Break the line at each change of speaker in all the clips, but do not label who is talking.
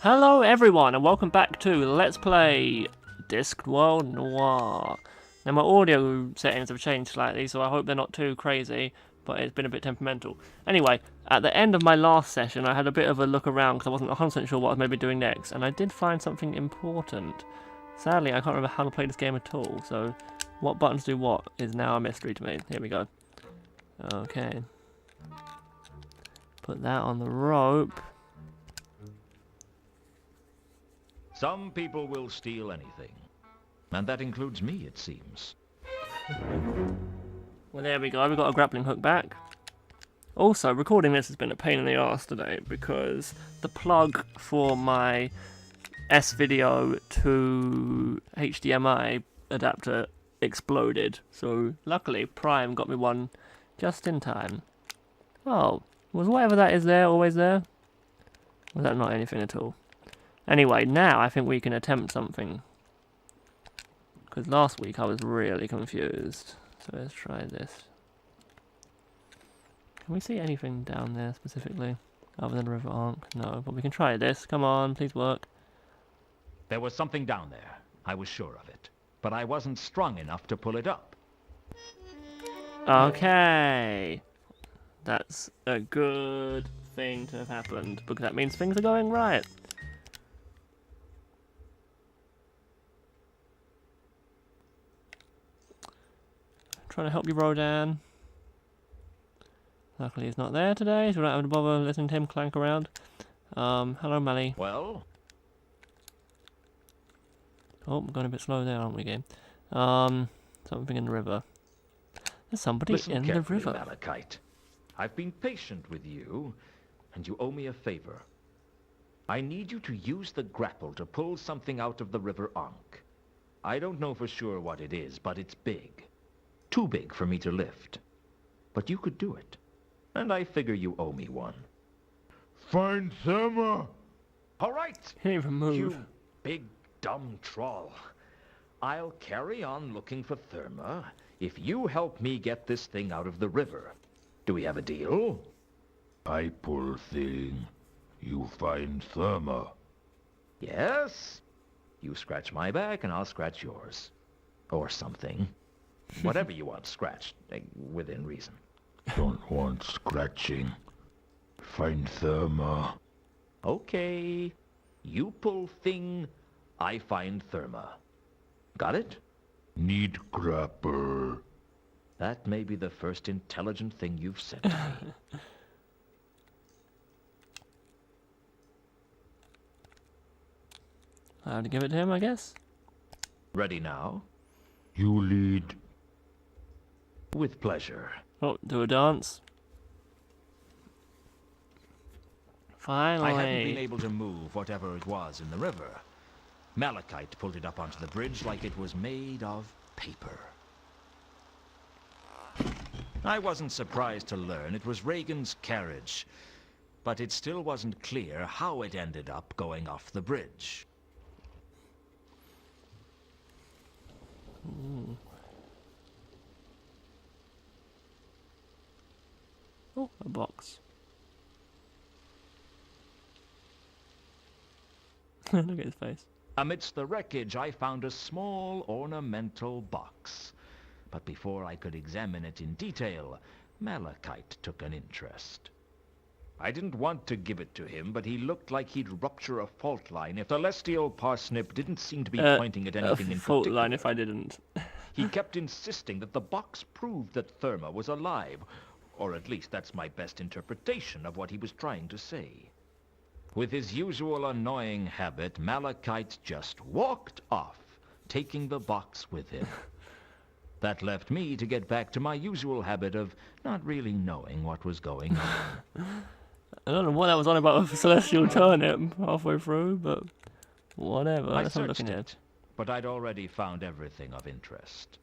Hello everyone and welcome back to Let's Play Discworld Noir. Now my audio settings have changed slightly, so I hope they're not too crazy, but it's been a bit temperamental. Anyway, at the end of my last session I had a bit of a look around because I wasn't 100% sure what I was maybe doing next, and I did find something important. Sadly I can't remember how to play this game at all, so what buttons do what is now a mystery to me. Here we go. Okay. Put that on the rope.
Some people will steal anything. And that includes me, it seems.
Well, there we go. We've got a grappling hook back. Also, recording this has been a pain in the arse today because the plug for my S-Video to HDMI adapter exploded. So, luckily, Prime got me one just in time. Oh, was whatever that is there always there? Was that not anything at all? Anyway, now I think we can attempt something. Because last week I was really confused. So let's try this. Can we see anything down there specifically? Other than the river arc? No, but we can try this. Come on, please work.
There was something down there. I was sure of it. But I wasn't strong enough to pull it up.
Okay. That's a good thing to have happened. Because that means things are going right. Trying to help you, Rodan. Luckily he's not there today, so we don't have to bother listening to him clank around. Hello, Mally.
Well?
Oh, we're going a bit slow there, aren't we, game? Something in the river. There's somebody
Listen
in the
carefully,
river.
Malachite. I've been patient with you, and you owe me a favor. I need you to use the grapple to pull something out of the river Ankh. I don't know for sure what it is, but it's big. Too big for me to lift. But you could do it. And I figure you owe me one.
Find Therma!
All right,
Can't even move.
you big dumb troll. I'll carry on looking for Therma if you help me get this thing out of the river. Do we have a deal?
I pull thing. You find Therma.
Yes? You scratch my back and I'll scratch yours. Or something. Whatever you want scratched, within reason.
Don't want scratching. Find Therma.
Okay. You pull thing, I find Therma. Got it?
Need grapple.
That may be the first intelligent thing you've said to me.
I have to give it to him, I guess.
Ready now?
You lead.
With pleasure.
Oh, do a dance. Finally.
I hadn't been able to move whatever it was in the river. Malachite pulled it up onto the bridge like it was made of paper. I wasn't surprised to learn it was Regin's carriage, but it still wasn't clear how it ended up going off the bridge.
Ooh. Oh, a box. Look at his face.
Amidst the wreckage, I found a small ornamental box. But before I could examine it in detail, Malachite took an interest. I didn't want to give it to him, but he looked like he'd rupture a fault line if Celestial Parsnip didn't seem to be pointing at anything in
fault
particular.
line if I didn't.
He kept insisting that the box proved that Therma was alive, or at least that's my best interpretation of what he was trying to say. With his usual annoying habit, Malachite just walked off, taking the box with him. That left me to get back to my usual habit of not really knowing what was going on.
I don't know what that was on about a celestial turnip halfway through, but whatever.
I
Let's have a look
searched
in
it,
it.
but I'd already found everything of interest.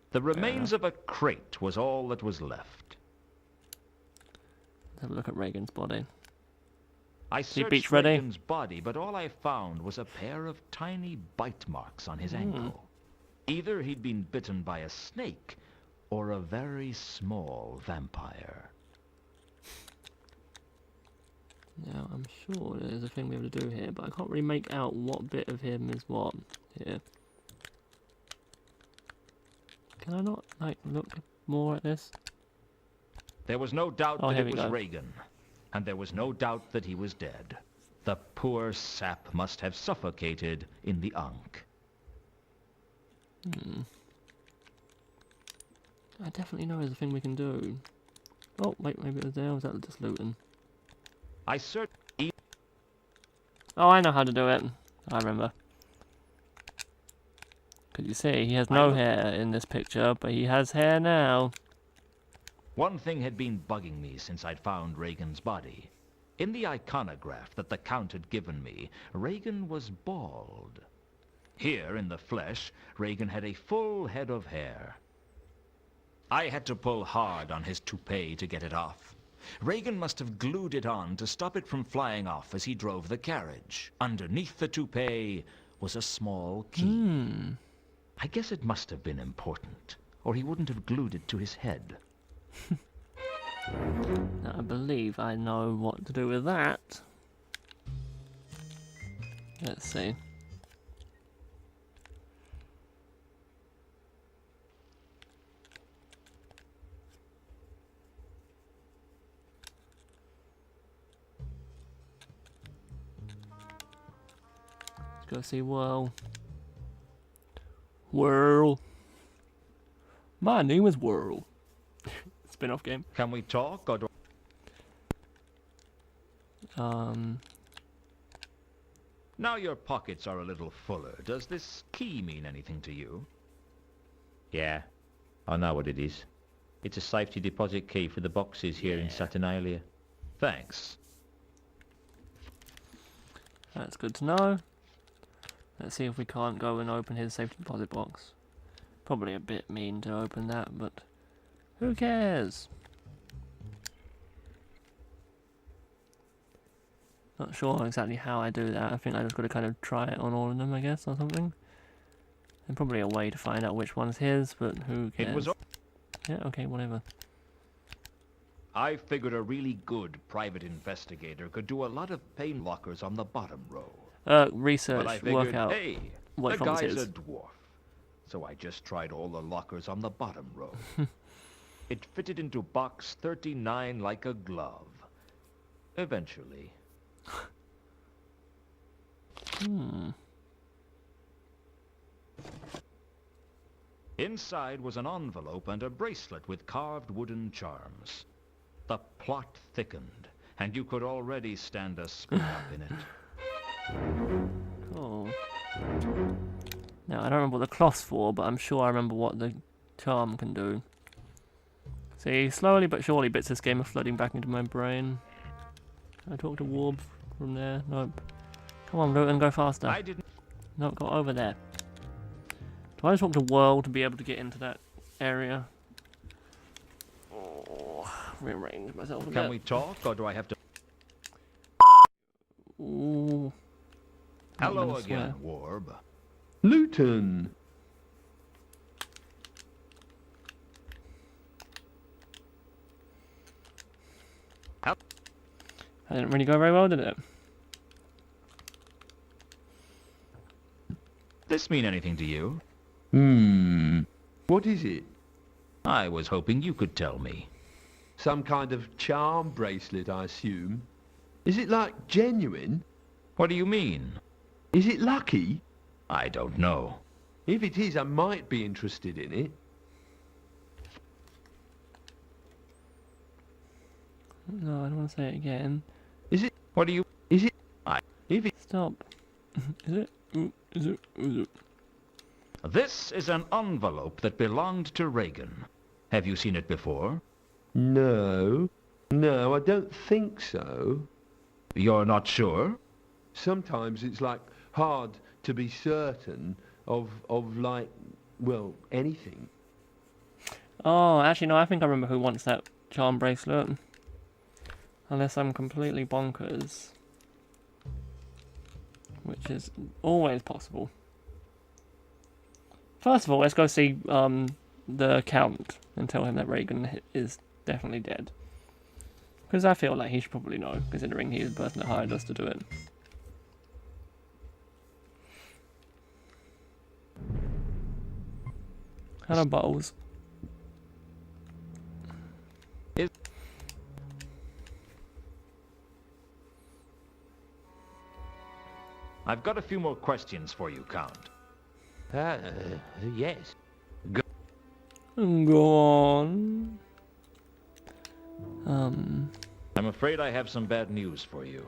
The remains of a crate was all that was left.
Let's have a look at Regin's body.
I
beach
searched
ready?
Regin's body, but all I found was a pair of tiny bite marks on his ankle. Either he'd been bitten by a snake, or a very small vampire.
Now, I'm sure there's a thing we have to do here, but I can't really make out what bit of him is what here. Can I not, like, look more at this?
There was no doubt
Oh,
that
here
it
we
was
go.
Regin, and there was no doubt that he was dead. The poor sap must have suffocated in the Ankh.
I definitely know there's a thing we can do. Oh, wait, maybe it was there, or was that just looting?
I certainly...
Oh, I know how to do it. I remember. Because you see, he has no hair in this picture, but he has hair now.
One thing had been bugging me since I'd found Regin's body. In the iconograph that the Count had given me, Regin was bald. Here, in the flesh, Regin had a full head of hair. I had to pull hard on his toupee to get it off. Regin must have glued it on to stop it from flying off as he drove the carriage. Underneath the toupee was a small key. I guess it must have been important, or he wouldn't have glued it to his head.
Now, I believe I know what to do with that. Let's see. Let's go see Whirl. Whirl. My name is Whirl. Spin-off game.
Can we talk, or do... Now your pockets are a little fuller. Does this key mean anything to you?
Yeah, I know what it is. It's a safety deposit key for the boxes here in Saturnalia.
Thanks.
That's good to know. Let's see if we can't go and open his safety deposit box. Probably a bit mean to open that, but who cares? Not sure exactly how I do that. I think I just got to kind of try it on all of them, I guess, or something. And probably a way to find out which one's his, but who cares?
It was...
Yeah, okay, whatever.
I figured a really good private investigator could do a lot of pain lockers on the bottom row.
Research,
But I figured,
work out
hey,
which
the
one's
guy's
his.
a dwarf. So I just tried all the lockers on the bottom row. It fitted into box 39 like a glove. Eventually. Inside was an envelope and a bracelet with carved wooden charms. The plot thickened, and you could already stand a spin-up in it.
Cool. Now, I don't remember what the cloth's for, but I'm sure I remember what the charm can do. See, slowly but surely bits of this game are flooding back into my brain. Can I talk to Warb from there? Nope. Come on, Luton, go faster.
I didn't...
No, go over there. Do I just talk to Whirl to be able to get into that area? Oh, rearrange myself a bit.
Can we talk, or do I have to...
Ooh. Not
Hello
gonna swear.
again, Warb.
Luton.
That didn't really go very well, did it?
This mean anything to you?
What is it?
I was hoping you could tell me.
Some kind of charm bracelet, I assume. Is it, like, genuine?
What do you mean?
Is it lucky?
I don't know.
If it is, I might be interested in it.
No, I don't want to say it again.
Is it?
What do you...
Is it?
I...
If it...
Stop. Is it? Is it? Is it?
This is an envelope that belonged to Regin. Have you seen it before?
No. No, I don't think so.
You're not sure?
Sometimes it's, like, hard to be certain of like, well, anything.
Oh, actually, no, I think I remember who wants that charm bracelet. Unless I'm completely bonkers. Which is always possible. First of all, let's go see the Count and tell him that Regin is definitely dead. Because I feel like he should probably know, considering he's the person that hired us to do it. Hello, Bottles.
I've got a few more questions for you, Count.
Yes.
Go on.
I'm afraid I have some bad news for you.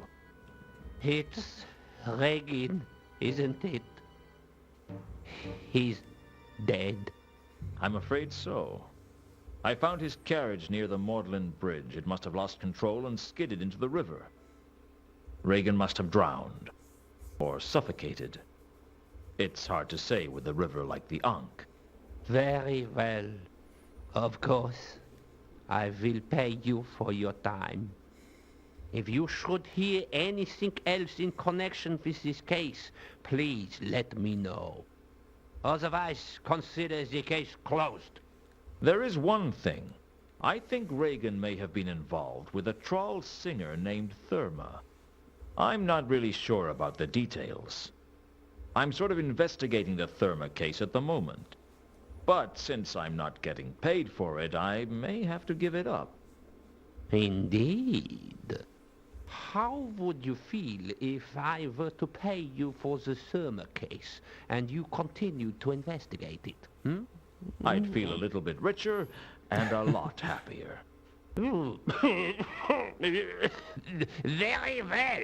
It's Regin, isn't it? He's dead.
I'm afraid so. I found his carriage near the Magdalen Bridge. It must have lost control and skidded into the river. Regin must have drowned. Or suffocated. It's hard to say with a river like the Ankh.
Very well. Of course. I will pay you for your time. If you should hear anything else in connection with this case, please let me know. Otherwise, consider the case closed.
There is one thing. I think Regin may have been involved with a troll singer named Therma. I'm not really sure about the details. I'm sort of investigating the Therma case at the moment. But since I'm not getting paid for it, I may have to give it up.
Indeed. How would you feel if I were to pay you for the Therma case and you continued to investigate it?
I'd feel a little bit richer and a lot happier.
Very well.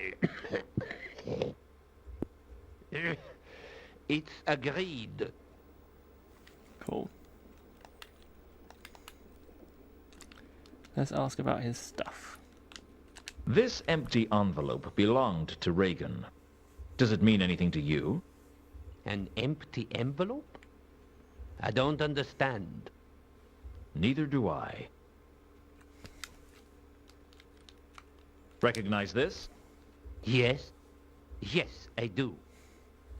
It's agreed.
Cool. Let's ask about his stuff.
This empty envelope belonged to Regin. Does it mean anything to you?
An empty envelope? I don't understand.
Neither do I. Recognize this?
Yes? Yes, I do.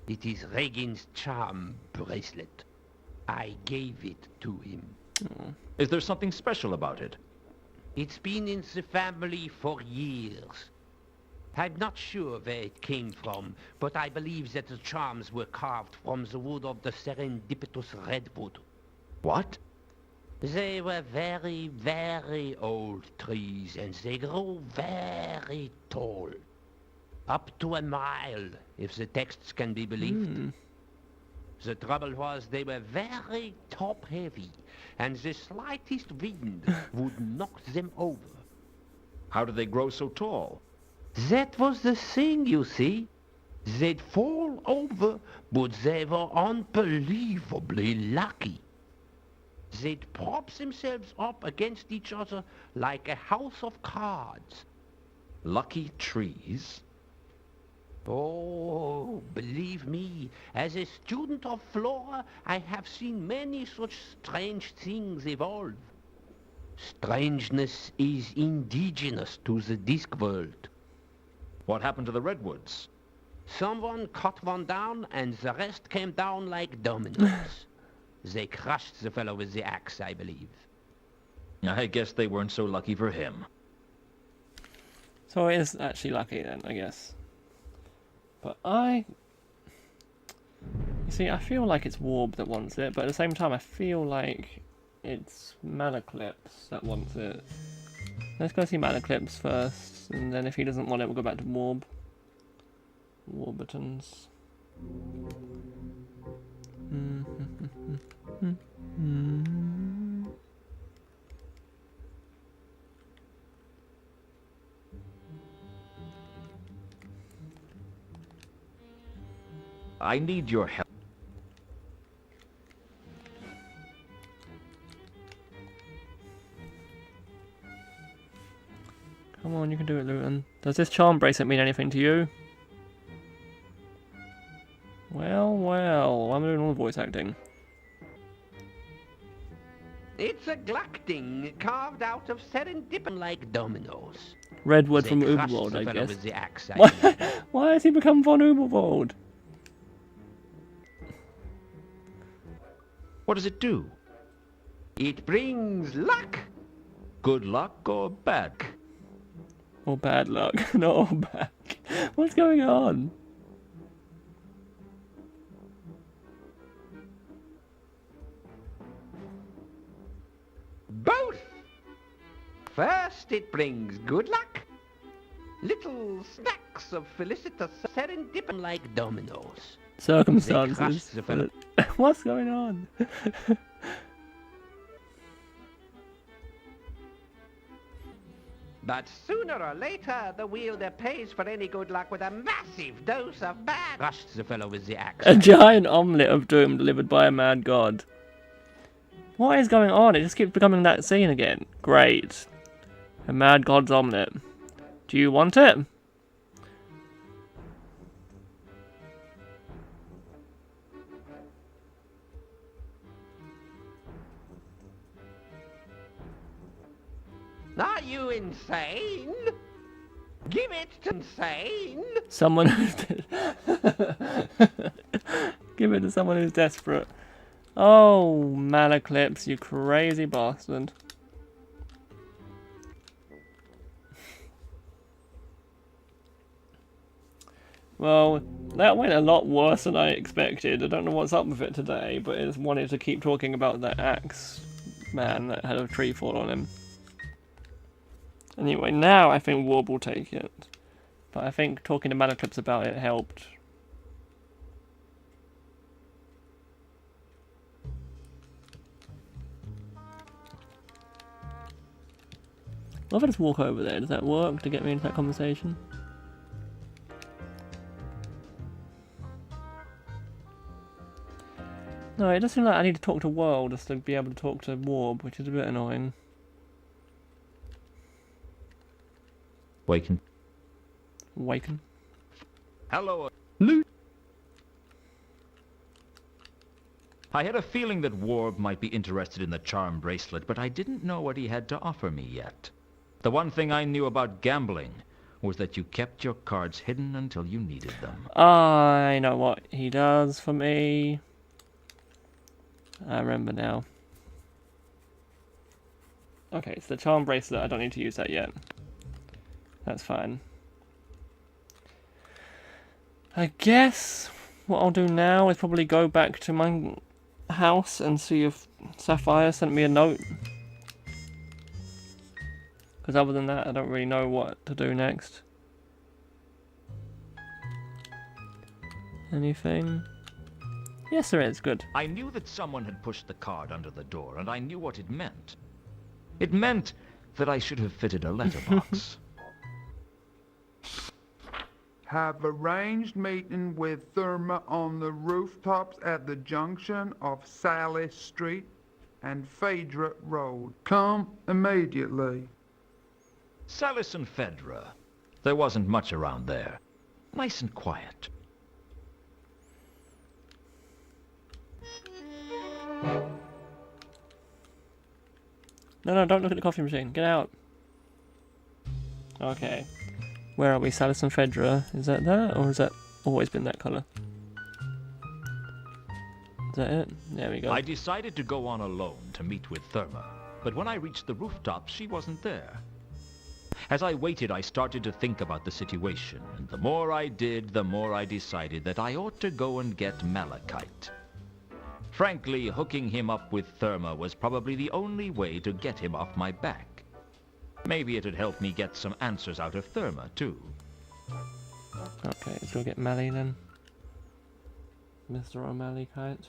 It is Regin's charm bracelet. I gave it to him.
Is there something special about it?
It's been in the family for years. I'm not sure where it came from, but I believe that the charms were carved from the wood of the serendipitous redwood.
What?
They were very, very old trees, and they grew very tall. Up to a mile, if the texts can be believed. The trouble was they were very top-heavy, and the slightest wind would knock them over.
How did they grow so tall?
That was the thing, you see. They'd fall over, but they were unbelievably lucky. They'd prop themselves up against each other like a house of cards.
Lucky trees?
Oh, believe me, as a student of flora, I have seen many such strange things evolve. Strangeness is indigenous to the Discworld.
What happened to the redwoods?
Someone cut one down, and the rest came down like dominoes. They crushed the fellow with the axe, I believe.
I guess they weren't so lucky for him.
So it is actually lucky then, I guess. But you see, I feel like it's Warb that wants it, but at the same time I feel like it's Malaclips that wants it. Let's go see Malaclips first, and then if he doesn't want it, we'll go back to Warb. Warburtons.
I need your help.
Come on, you can do it, Luton. Does this charm bracelet mean anything to you? Well, I'm doing all the voice acting.
It's a glacting carved out of serendipity like dominoes.
Redwood
They
from
crushed
Uberwald,
the
I
fellow
guess.
with the axe, I
Why,
believe.
why has he become von Uberwald?
What does it do?
It brings luck.
Good luck or bad?
Or bad luck. Not all back. What's going on?
Both! First, it brings good luck. Little stacks of felicitous serendipity like dominoes.
Circumstances.
They crushed the fellow.
What's going on?
But sooner or later, the wielder pays for any good luck with a massive dose of bad. Crushed the fellow with the axe.
A giant omelette of doom delivered by a mad god. What is going on? It just keeps becoming that scene again. Great. A mad god's omelette. Do you want it?
Are you insane? Give it to insane.
Someone who's give it to someone who's desperate. Oh, Malaclips, you crazy bastard. Well, that went a lot worse than I expected. I don't know what's up with it today, but it just wanted to keep talking about that axe man that had a tree fall on him. Anyway, now I think Warb will take it. But I think talking to Malaclips about it helped. What if I just walk over there? Does that work to get me into that conversation? No, it does seem like I need to talk to World just to be able to talk to Warb, which is a bit annoying.
Waken.
Waken.
Hello. I had a feeling that Warb might be interested in the charm bracelet, but I didn't know what he had to offer me yet. The one thing I knew about gambling was that you kept your cards hidden until you needed them.
I know what he does for me. I remember now. Okay, it's the charm bracelet. I don't need to use that yet. That's fine. I guess what I'll do now is probably go back to my house and see if Sapphire sent me a note. Because other than that, I don't really know what to do next. Anything? Yes, there is. Good.
I knew that someone had pushed the card under the door, and I knew what it meant. It meant that I should have fitted a letterbox.
Have arranged meeting with Therma on the rooftops at the junction of Sally Street and Phaedra Road. Come immediately.
Salis and Phaedra. There wasn't much around there. Nice and quiet.
No, don't look at the coffee machine. Get out. Okay. Where are we? Salis and Phaedra. Is that that? Or has that always been that colour? Is that it? There we go.
I decided to go on alone to meet with Therma, but when I reached the rooftop, she wasn't there. As I waited, I started to think about the situation, and the more I did, the more I decided that I ought to go and get Malachite. Frankly, hooking him up with Therma was probably the only way to get him off my back. Maybe it'd help me get some answers out of Therma, too.
Okay, let's go get Mally then. Mr. O'Malley kite.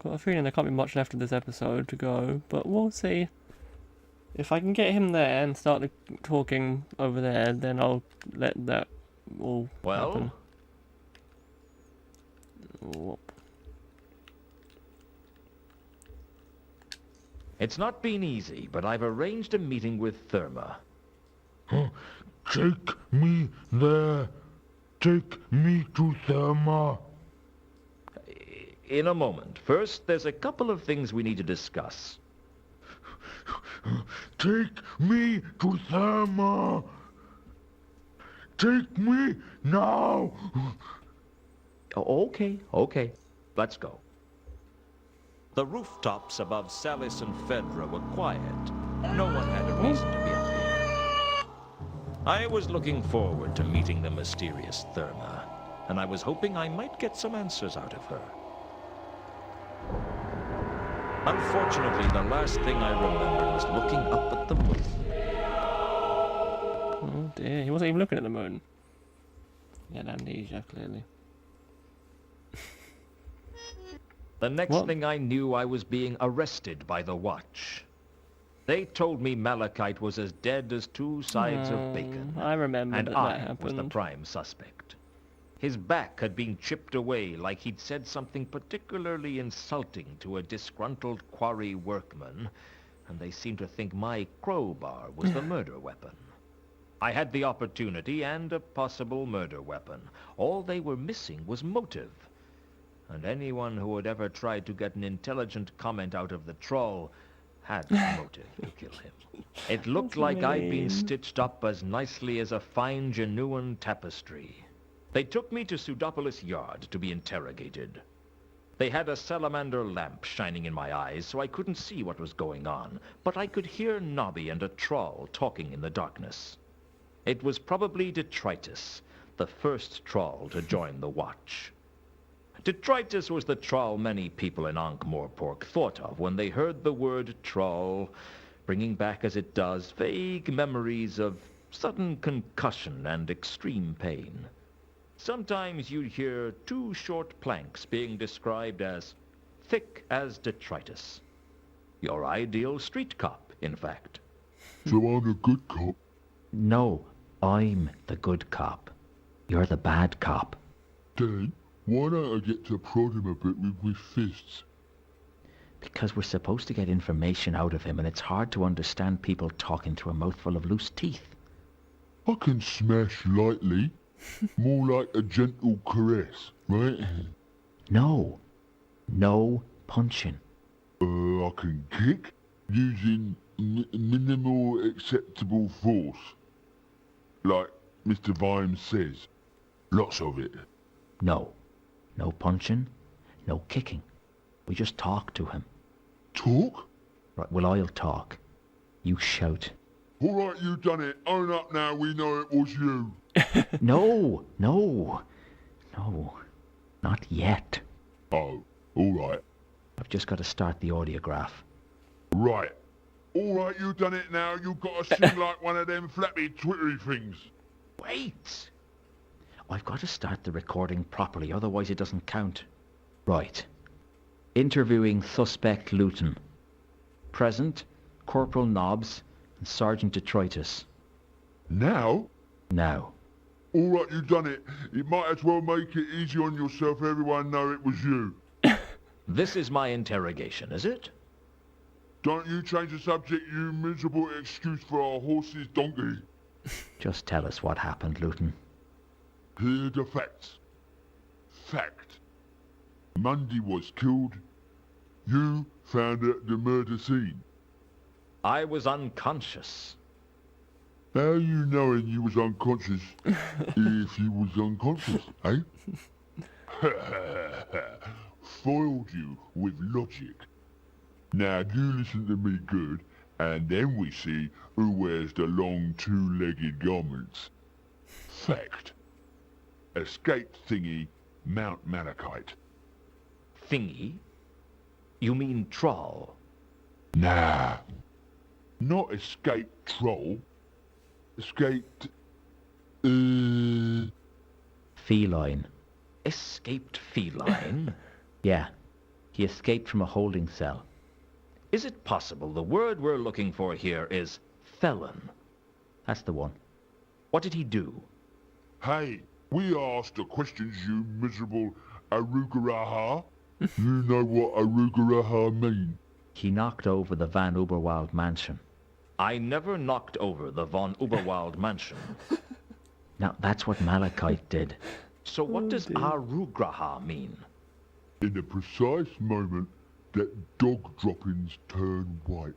Got a feeling there can't be much left of this episode to go, but we'll see. If I can get him there and start talking over there, then I'll let that all happen. Whoop.
It's not been easy, but I've arranged a meeting with Therma.
Take me there. Take me to Therma.
In a moment. First, there's a couple of things we need to discuss.
Take me to Therma. Take me now.
Okay. Let's go. The rooftops above Salis and Phaedra were quiet. No one had a reason to be apprehensive. I was looking forward to meeting the mysterious Therma, and I was hoping I might get some answers out of her. Unfortunately, the last thing I remembered was looking up at the moon.
Oh dear, he wasn't even looking at the moon. He had amnesia, clearly.
The next
What?
thing I knew, I was being arrested by the Watch. They told me Malachite was as dead as two sides of bacon.
I remember
and
that
I
happened.
was the prime suspect. His back had been chipped away like he'd said something particularly insulting to a disgruntled quarry workman, and they seemed to think my crowbar was the murder weapon. I had the opportunity and a possible murder weapon. All they were missing was motive. And anyone who had ever tried to get an intelligent comment out of the troll had motive to kill him. It looked like I'd been stitched up as nicely as a fine genuine tapestry. They took me to Pseudopolis Yard to be interrogated. They had a salamander lamp shining in my eyes, so I couldn't see what was going on, but I could hear Nobby and a troll talking in the darkness. It was probably Detritus, the first troll to join the Watch. Detritus was the troll many people in Ankh-Morpork thought of when they heard the word troll, bringing back as it does vague memories of sudden concussion and extreme pain. Sometimes you'd hear two short planks being described as thick as detritus. Your ideal street cop, in fact.
So I'm a good cop.
No, I'm the good cop. You're the bad cop.
Dad, why don't I get to prod him a bit with my fists?
Because we're supposed to get information out of him, and it's hard to understand people talking through a mouthful of loose teeth.
I can smash lightly. More like a gentle caress, right?
No. No punching.
I can kick using minimal acceptable force. Like Mr. Vimes says. Lots of it.
No. No punching. No kicking. We just talk to him.
Talk?
Right, well, I'll talk. You shout.
All right, you done it. Own up now, we know it was you.
No. Not yet.
Oh, all right.
I've just got to start the audiograph.
Right. All right, you done it now. You got to sing like one of them flappy twittery things.
Wait! I've got to start the recording properly, otherwise it doesn't count. Right. Interviewing Suspect Luton. Present, Corporal Nobbs and Sergeant Detritus.
Now?
Now.
All right, you done it. You might as well make it easy on yourself. Everyone know it was you.
This is my interrogation, is it?
Don't you change the subject, you miserable excuse for our horse's donkey.
Just tell us what happened, Luton.
Here are the facts. Fact. Mundy was killed. You found at the murder scene.
I was unconscious.
How you knowing you was unconscious if you was unconscious, eh? Foiled you with logic. Now you listen to me good, and then we see who wears the long two-legged garments. Fact. Escaped thingy, Mount Malachite.
Thingy? You mean troll?
Nah. Not escaped troll. Escaped...
Feline.
Escaped feline?
Yeah. He escaped from a holding cell.
Is it possible the word we're looking for here is felon?
That's the one.
What did he do?
Hey, we asked the questions, you miserable arugaraha. You know what arugaraha mean?
He knocked over the Van Uberwald mansion.
I never knocked over the von Uberwald mansion.
Now, that's what Malachite did.
So what does arugraha mean?
In the precise moment that dog droppings turn white.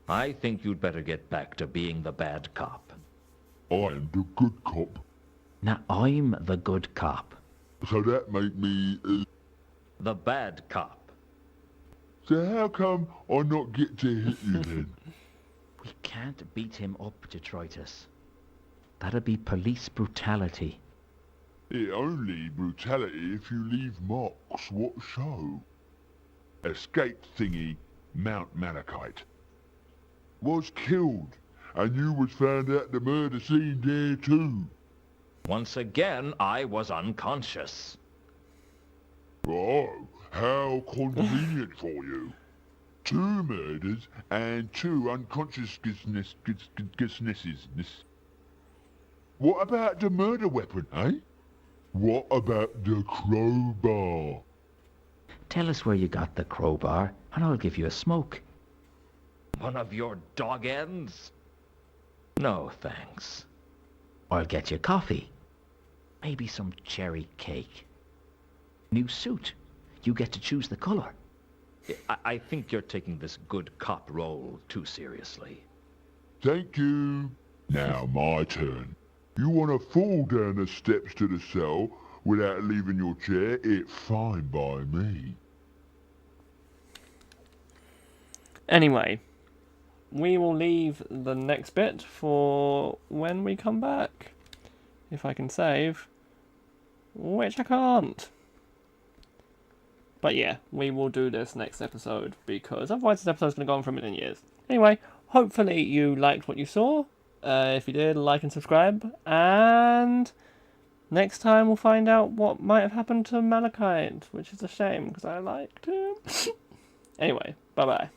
I think you'd better get back to being the bad cop.
I'm the good cop.
Now, I'm the good cop.
So that made me...
The bad cop.
So how come I not get to hit you then?
We can't beat him up, Detritus. That'd be police brutality.
It only brutality if you leave marks what show. Escape thingy, Mount Malachite. Was killed, and you was found at the murder scene there too.
Once again, I was unconscious.
Oh, how convenient for you. 2 murders and 2 unconsciousnesses. What about the murder weapon, eh? What about the crowbar?
Tell us where you got the crowbar, and I'll give you a smoke.
One of your dog ends? No, thanks.
I'll get you coffee. Maybe some cherry cake. New suit. You get to choose the colour.
I think you're taking this good cop role too seriously.
Thank you. Now my turn. You want to fall down the steps to the cell without leaving your chair? It's fine by me.
Anyway, we will leave the next bit for when we come back. If I can save. Which I can't. But yeah, we will do this next episode, because otherwise this episode's going to go on for a million years. Anyway, hopefully you liked what you saw. If you did, like and subscribe. And next time we'll find out what might have happened to Malachite, which is a shame, because I liked him. Anyway, bye-bye.